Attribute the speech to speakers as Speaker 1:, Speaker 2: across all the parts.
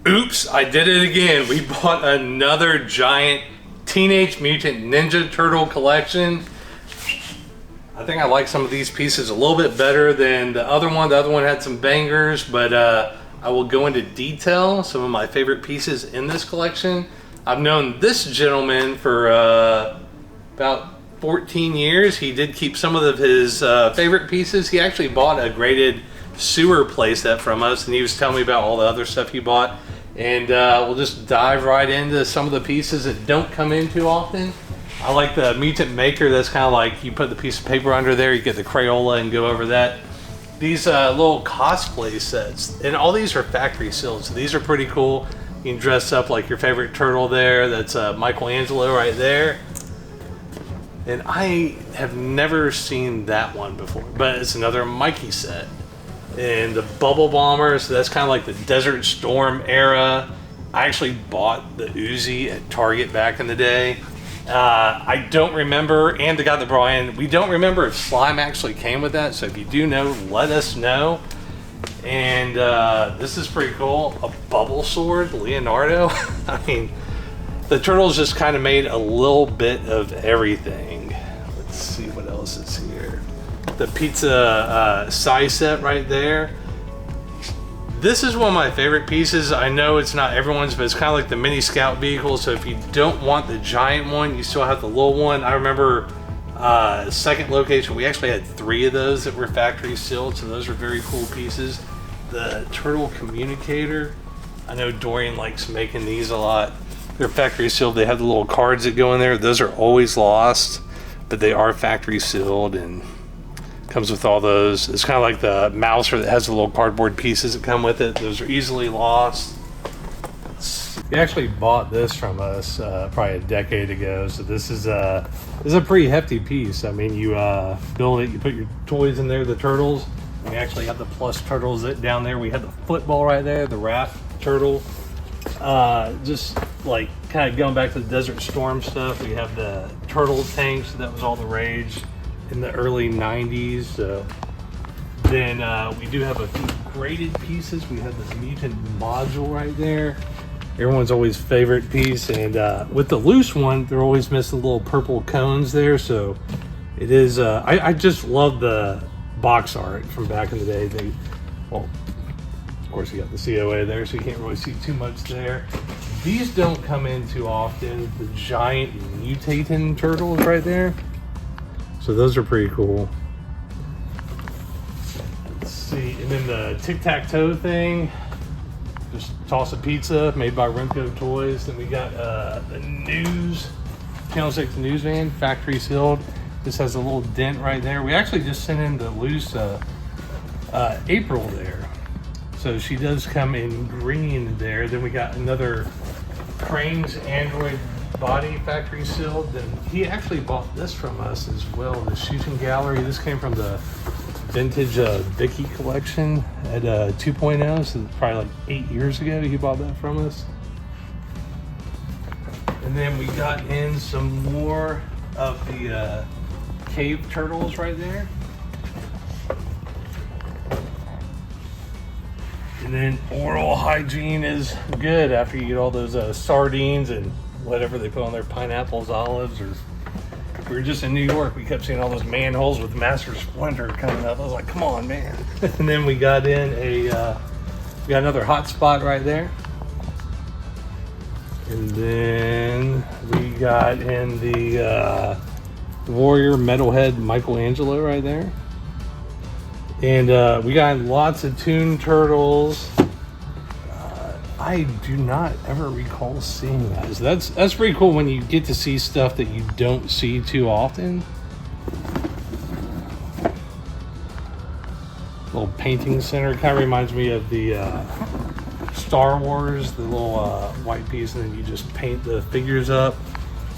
Speaker 1: Oops, I did it again. We bought another giant Teenage Mutant Ninja Turtle collection. I think I like some of these pieces a little bit better than the other one. The other one had some bangers, but I will go into detail some of my favorite pieces in this collection. I've known this gentleman for about 14 years. He did keep some of his favorite pieces. He actually bought a graded sewer playset from us, and he was telling me about all the other stuff he bought. And we'll just dive right into some of the pieces that don't come in too often. I like the Mutant Maker. That's kind of like you put the piece of paper under there, you get the Crayola and go over that. These little cosplay sets, and all these are factory sealed, so these are pretty cool. You can dress up like your favorite turtle there. That's Michelangelo right there. And I have never seen that one before, but it's another Mikey set. And the Bubble Bomber, so that's kind of like the Desert Storm era. I actually bought the Uzi at Target back in the day. I don't remember, and the guy that brought in, we don't remember if slime actually came with that, so if you do know, let us know. And this is pretty cool, a Bubble Sword, Leonardo. I mean, the turtles just kind of made a little bit of everything. Let's see what else is here. The pizza size set right there. This is one of my favorite pieces. I know it's not everyone's, but it's kind of like the mini scout vehicle. So if you don't want the giant one, you still have the little one. I remember second location, we actually had 3 of those that were factory sealed. So those are very cool pieces. The turtle communicator. I know Dorian likes making these a lot. They're factory sealed. They have the little cards that go in there. Those are always lost, but they are factory sealed and comes with all those. It's kind of like the mouser that has the little cardboard pieces that come with it. Those are easily lost. You actually bought this from us probably a decade ago, so this is a pretty hefty piece. I mean, you build it, you put your toys in there, the turtles. We actually have the plush turtles down there. We have the football right there, the raft turtle. Just like kind of going back to the Desert Storm stuff, we have the turtle tanks. That was all the rage in the early 90s. So then we do have a few graded pieces. We have this mutant module right there, everyone's always favorite piece. And with the loose one, they're always missing little purple cones there. So it is I just love the box art from back in the day. Well, of course you got the COA there, so you can't really see too much there. These don't come in too often. The giant mutating turtles right there. So those are pretty cool. Let's see, and then the tic-tac-toe thing, just toss a pizza made by Remco Toys. Then we got the news, Channel 6 news van, factory sealed. This has a little dent right there. We actually just sent in the loose April there. So she does come in green there. Then we got another Crane's Android body factory sealed. Then he actually bought this from us as well, the shooting gallery. This came from the vintage Vicky collection at 2.0, so probably like 8 years ago he bought that from us. And then we got in some more of the cave turtles right there. And then oral hygiene is good after you get all those sardines and whatever they put on their pineapples, olives, or we were just in New York. We kept seeing all those manholes with Master Splinter coming up. I was like, come on, man. And then we got in we got another hot spot right there. And then we got in the Warrior Metalhead Michelangelo right there. And we got lots of Toon Turtles. I do not ever recall seeing those. That's pretty cool when you get to see stuff that you don't see too often. Little painting center, kind of reminds me of the Star Wars, the little white piece, and then you just paint the figures up.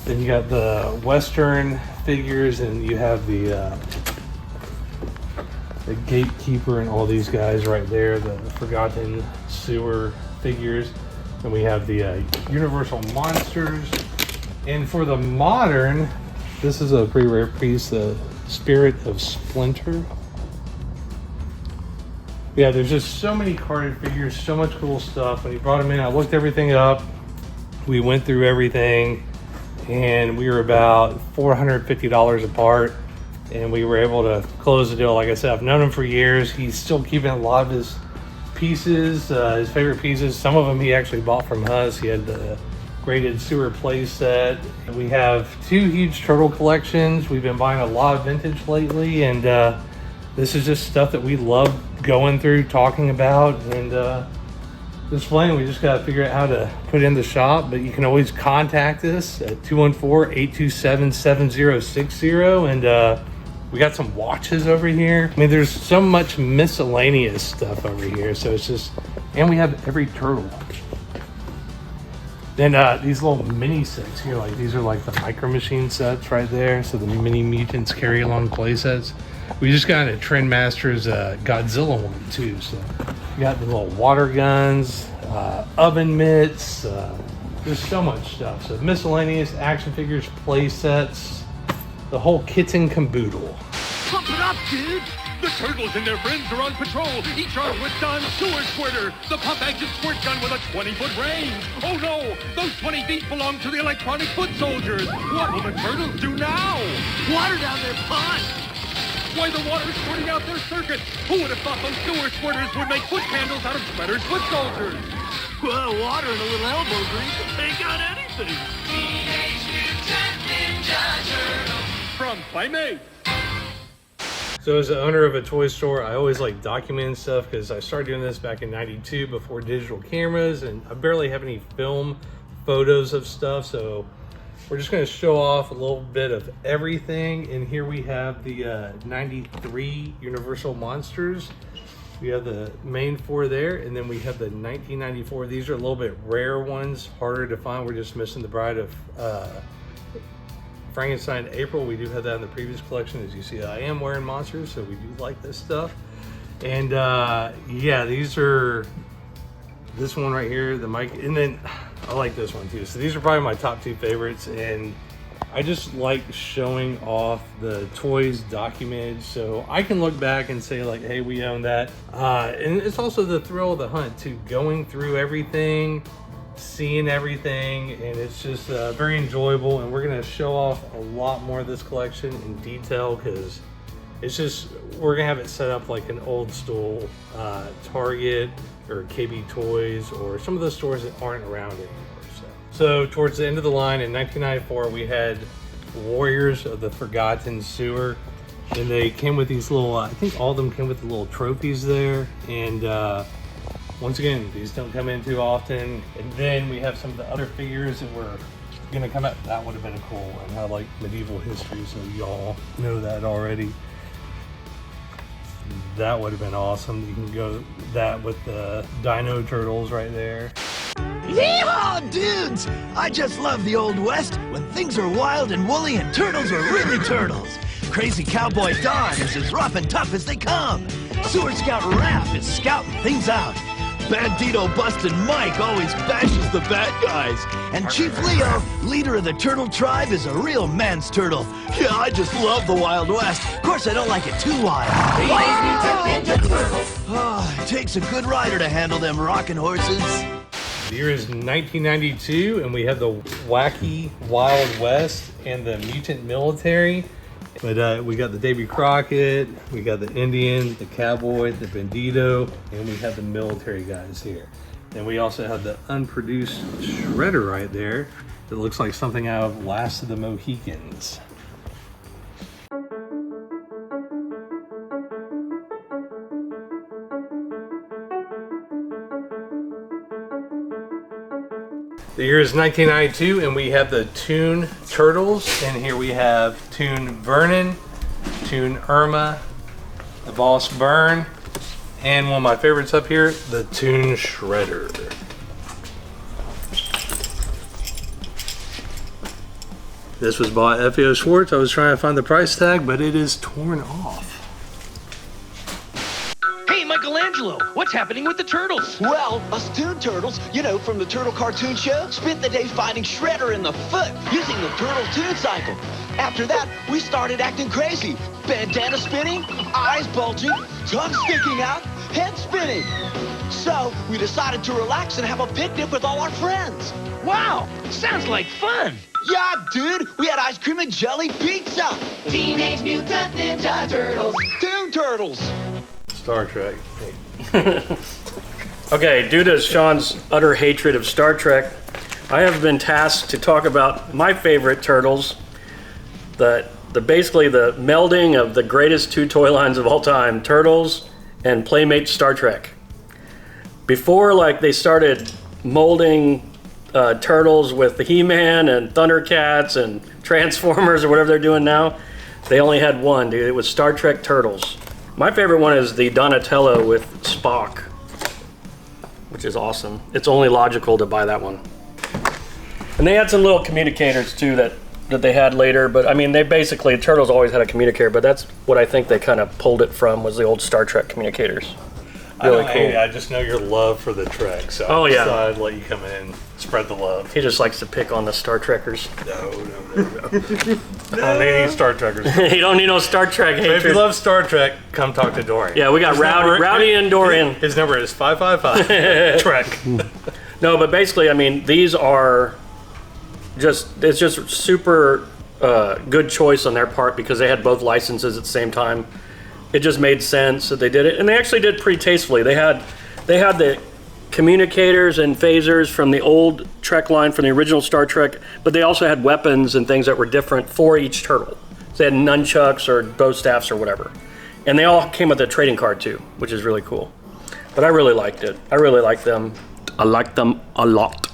Speaker 1: Then you got the Western figures, and you have the Gatekeeper and all these guys right there, the Forgotten Sewer figures. And we have the Universal Monsters. And for the modern, this is a pretty rare piece, the Spirit of Splinter. Yeah, there's just so many carded figures, so much cool stuff. When he brought them in, I looked everything up. We went through everything, and we were about $450 apart, and we were able to close the deal. Like I said, I've known him for years. He's still keeping a lot of his pieces, his favorite pieces. Some of them he actually bought from us. He had the graded sewer play set. We have 2 huge turtle collections. We've been buying a lot of vintage lately, and this is just stuff that we love going through, talking about, and displaying. We just got to figure out how to put in the shop, but you can always contact us at 214-827-7060, and we got some watches over here. I mean, there's so much miscellaneous stuff over here, so it's just, and we have every turtle. Then these little mini sets here, like these are like the Micro Machine sets right there, so the Mini Mutants carry along play sets. We just got a Trendmaster's Godzilla one too, so you got the little water guns, oven mitts, there's so much stuff. So miscellaneous action figures, play sets, the whole kit and caboodle.
Speaker 2: Pump it up, dude! The turtles and their friends are on patrol, each armed with Don's sewer squirter, the pump-action squirt gun with a 20-foot range. Oh no, those 20 feet belong to the electronic foot soldiers. What will the turtles do now?
Speaker 3: Water down their pond!
Speaker 2: Why, the water's squirting out their circuit. Who would have thought those sewer squirters would make foot candles out of Shredder's foot soldiers?
Speaker 3: Well, water and a little elbow grease will take out anything.
Speaker 2: Teenage Mutant Ninja Turtles from Playmates.
Speaker 1: So as the owner of a toy store, I always like documenting stuff because I started doing this back in '92 before digital cameras, and I barely have any film photos of stuff. So we're just going to show off a little bit of everything. And here we have the 93 Universal Monsters. We have the main 4 there, and then we have the 1994. These are a little bit rare ones, harder to find. We're just missing the Bride of Frankenstein April. We do have that in the previous collection. As you see, I am wearing monsters, so we do like this stuff. And yeah, these are, this one right here, the mic, and then I like this one too. So these are probably my top 2 favorites, and I just like showing off the toys documented so I can look back and say like, hey, we own that. And it's also the thrill of the hunt too, going through everything, seeing everything, and it's just very enjoyable. And we're gonna show off a lot more of this collection in detail because it's just, we're gonna have it set up like an old school Target or KB Toys or some of the stores that aren't around anymore. So towards the end of the line in 1994, we had Warriors of the Forgotten Sewer, and they came with these little, I think all of them came with the little trophies there. And once again, these don't come in too often. And then we have some of the other figures that were gonna come out. That would have been a cool one. I like medieval history, so y'all know that already. That would have been awesome. You can go that with the Dino Turtles right there.
Speaker 3: Yeehaw, dudes! I just love the Old West when things are wild and woolly and turtles are really turtles. Crazy Cowboy Don is as rough and tough as they come. Sewer Scout Raph is scouting things out. Bandito Bustin' Mike always bashes the bad guys. And Chief Leo, leader of the turtle tribe, is a real man's turtle. Yeah, I just love the Wild West. Of course, I don't like it too wild. Oh, it takes a good rider to handle them rockin' horses.
Speaker 1: The year is 1992, and we have the Wacky Wild West and the Mutant Military. But we got the Davy Crockett, we got the Indian, the Cowboy, the Bandito, and we have the military guys here. And we also have the unproduced Shredder right there that looks like something out of Last of the Mohicans. The year is 1992, and we have the Toon Turtles, and here we have Toon Vernon, Toon Irma, the Boss Burn, and one of my favorites up here, the Toon Shredder. This was bought at FAO Schwartz. I was trying to find the price tag, but it is torn off.
Speaker 4: Michelangelo, what's happening with the turtles?
Speaker 5: Well, us Toon Turtles, you know, from the Turtle Cartoon Show, spent the day fighting Shredder in the foot using the Turtle Toon Cycle. After that, we started acting crazy. Bandana spinning, eyes bulging, tongue sticking out, head spinning. So we decided to relax and have a picnic with all our friends.
Speaker 4: Wow, sounds like fun.
Speaker 5: Yeah, dude, we had ice cream and jelly pizza.
Speaker 6: Teenage Mutant Ninja Turtles.
Speaker 5: Toon Turtles.
Speaker 1: Star Trek.
Speaker 7: Okay, due to Sean's utter hatred of Star Trek, I have been tasked to talk about my favorite turtles. Basically the melding of the greatest two toy lines of all time, Turtles and Playmates Star Trek. Before they started molding Turtles with the He-Man and Thundercats and Transformers or whatever they're doing now, they only had one, dude. It was Star Trek Turtles. My favorite one is the Donatello with Spock, which is awesome. It's only logical to buy that one. And they had some little communicators too that they had later, but I mean, Turtles always had a communicator, but that's what I think they kind of pulled it from, was the old Star Trek communicators. Really cool.
Speaker 1: I just know your love for the Trek, so I decided to let you come in and spread the love.
Speaker 7: He just likes to pick on the Star Trekkers.
Speaker 1: No. I don't need any Star Trekkers.
Speaker 7: You don't need no Star Trek hatred.
Speaker 1: If you love Star Trek, come talk to Dorian.
Speaker 7: Yeah, we got Rowdy and Dorian.
Speaker 1: His number is 555 Trek.
Speaker 7: No, but basically, I mean, these are it's just super good choice on their part because they had both licenses at the same time. It just made sense that they did it, and they actually did pretty tastefully. They had the communicators and phasers from the old Trek line, from the original Star Trek, but they also had weapons and things that were different for each turtle. So they had nunchucks or bow staffs or whatever. And they all came with a trading card too, which is really cool. But I really liked it. I really liked them. I liked them a lot.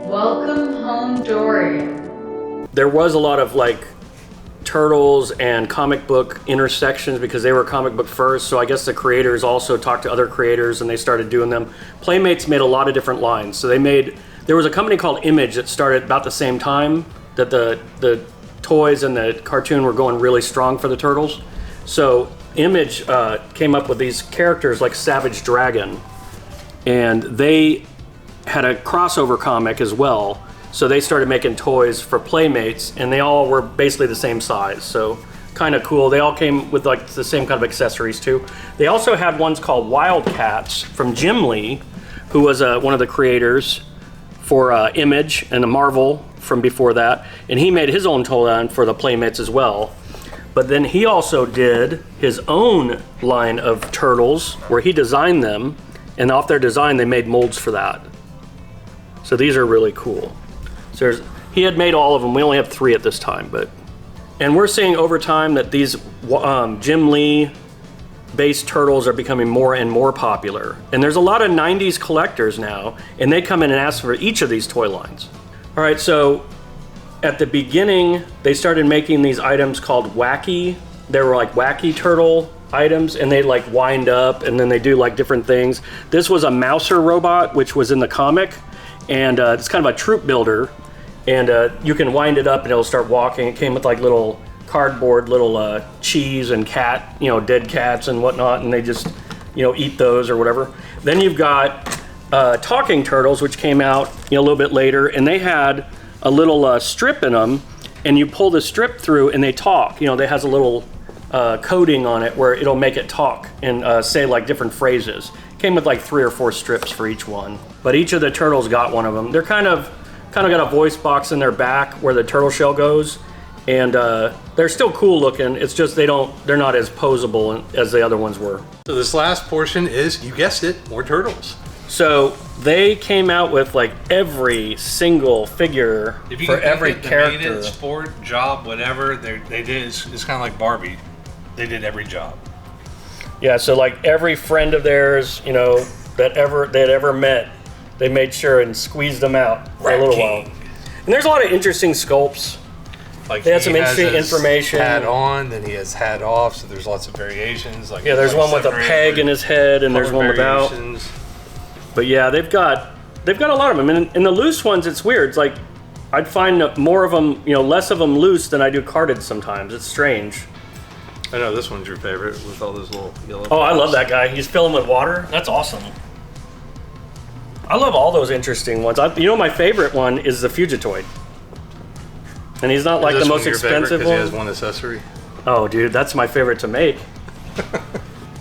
Speaker 6: Welcome home, Dorian.
Speaker 7: There was a lot of Turtles and comic book intersections because they were comic book first, so I guess the creators also talked to other creators and they started doing them. Playmates made a lot of different lines. So there was a company called Image that started about the same time that the toys and the cartoon were going really strong for the Turtles. So Image came up with these characters like Savage Dragon, and they had a crossover comic as well. So they started making toys for Playmates, and they all were basically the same size. So kind of cool. They all came with the same kind of accessories too. They also had ones called Wildcats from Jim Lee, who was one of the creators for Image and the Marvel from before that. And he made his own toy line for the Playmates as well. But then he also did his own line of turtles where he designed them, and off their design they made molds for that. So these are really cool. So he had made all of them. We only have 3 at this time, and we're seeing over time that these Jim Lee based turtles are becoming more and more popular. And there's a lot of 90s collectors now, and they come in and ask for each of these toy lines. All right, so at the beginning, they started making these items called Wacky. They were Wacky turtle items, and they wind up, and then they do different things. This was a Mouser robot, which was in the comic, and it's kind of a troop builder. And you can wind it up and it'll start walking. It came with little cardboard, little cheese and cat, dead cats and whatnot, and they just, eat those or whatever. Then you've got talking turtles, which came out a little bit later, and they had a little strip in them, and you pull the strip through and they talk. They has a little coating on it where it'll make it talk and say different phrases. Came with 3 or 4 strips for each one, but each of the turtles got one of them. They're kind of got a voice box in their back where the turtle shell goes, and they're still cool looking. It's just they're not as posable as the other ones were.
Speaker 1: So this last portion is, you guessed it, more turtles.
Speaker 7: So they came out with every single figure for every character.
Speaker 1: Made it, sport, job, whatever they did. It's kind of like Barbie. They did every job.
Speaker 7: Yeah, so every friend of theirs, that they'd ever met, they made sure and squeezed them out for a little while. And there's a lot of interesting sculpts. They had some interesting information.
Speaker 1: Hat on, then he has hat off, so there's lots of variations.
Speaker 7: Yeah, there's one with a peg in his head, and there's one without. But yeah, they've got a lot of them. And in the loose ones, it's weird. It's I'd find more of them, less of them loose than I do carded sometimes. It's strange.
Speaker 1: I know this one's your favorite with all those little yellow
Speaker 7: Oh, I love that guy. He's filling with water. That's awesome. I love all those interesting ones. My favorite one is the Fugitoid. And he's not the most expensive one.
Speaker 1: He has one accessory.
Speaker 7: Oh, dude, that's my favorite to make.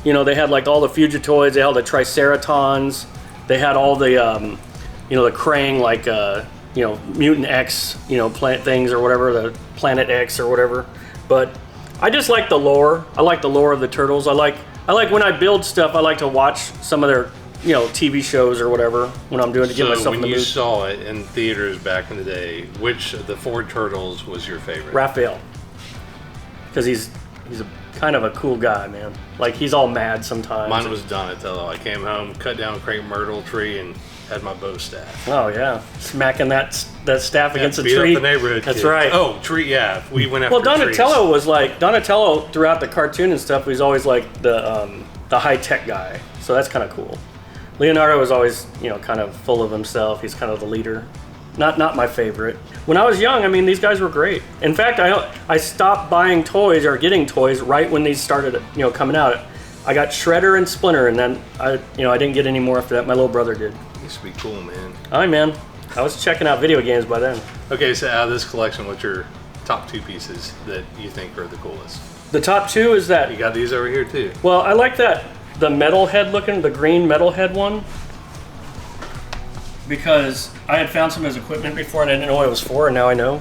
Speaker 7: You know, they had like all the Fugitoids, they had the Triceratons, they had all the, you know, the Krang, like, you know, Mutant X, you know, plant things or whatever, the Planet X or whatever. But I just like the lore. I like the lore of the Turtles. I like when I build stuff, I like to watch some of their, you know, TV shows or whatever when I'm doing to get myself in the mood.
Speaker 1: When you saw it in theaters back in the day, which of the 4 Turtles was your favorite?
Speaker 7: Raphael. Because he's a kind of a cool guy, man. Like, he's all mad sometimes.
Speaker 1: Mine was Donatello. I came home, cut down a crepe myrtle tree, and had my bow staff.
Speaker 7: Oh yeah, smacking that staff against a
Speaker 1: beat
Speaker 7: tree.
Speaker 1: Up the neighborhood
Speaker 7: That's
Speaker 1: kids.
Speaker 7: right.
Speaker 1: Oh, tree. Yeah, we went after.
Speaker 7: Well, Donatello was like Donatello throughout the cartoon and stuff. Was always like the high tech guy. So that's kind of cool. Leonardo was always, you know, kind of full of himself. He's kind of the leader. Not my favorite. When I was young, I mean, these guys were great. In fact, I stopped buying toys or getting toys right when these started, you know, coming out. I got Shredder and Splinter, and then I didn't get any more after that. My little brother did.
Speaker 1: Used to be cool, man.
Speaker 7: All right, man. I was checking out video games by then.
Speaker 1: Okay, so out of this collection, what's your top 2 pieces that you think are the coolest?
Speaker 7: The top 2 is that.
Speaker 1: You got these over here too.
Speaker 7: Well, I like that the metalhead looking, the green metalhead one, because I had found some of his equipment before and I didn't know what it was for, and now I know.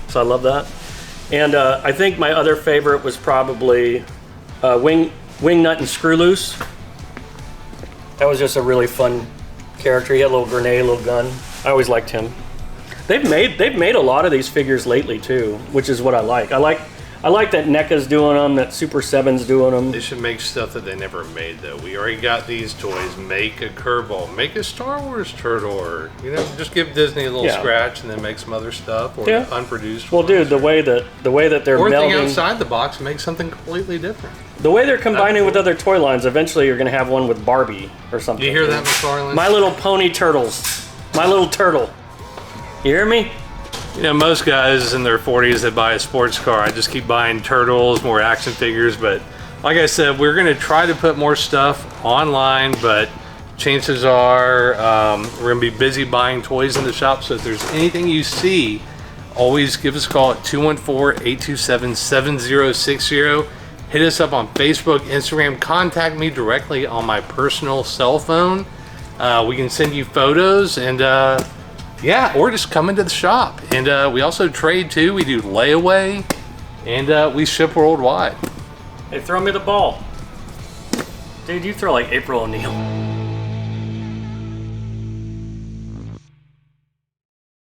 Speaker 7: So I love that. And I think my other favorite was probably Wingnut and Screw Loose. That was just a really fun character. He had a little grenade, a little gun. I always liked him. They've made a lot of these figures lately too, which is what I like. I like that NECA's doing them, that Super 7's doing them.
Speaker 1: They should make stuff that they never made though. We already got these toys. Make a curveball. Make a Star Wars turtle, or just give Disney a little scratch and then make some other stuff, or unproduced.
Speaker 7: Well, dude, the way that they're
Speaker 1: or
Speaker 7: melding,
Speaker 1: think outside the box, make something completely different.
Speaker 7: The way they're combining with other toy lines, eventually you're gonna have one with Barbie or something.
Speaker 1: You hear that, McFarlane?
Speaker 7: My Little Pony Turtles. My Little Turtle. You hear me?
Speaker 1: You know, most guys in their 40s that buy a sports car, I just keep buying turtles, more action figures. But like I said, we're going to try to put more stuff online, but chances are we're going to be busy buying toys in the shop. So if there's anything you see, always give us a call at 214-827-7060. Hit us up on Facebook, Instagram. Contact me directly on my personal cell phone. We can send you photos and... or just come into the shop. And we also trade too. We do layaway, and we ship worldwide.
Speaker 7: Hey, throw me the ball. Dude, you throw like April O'Neil.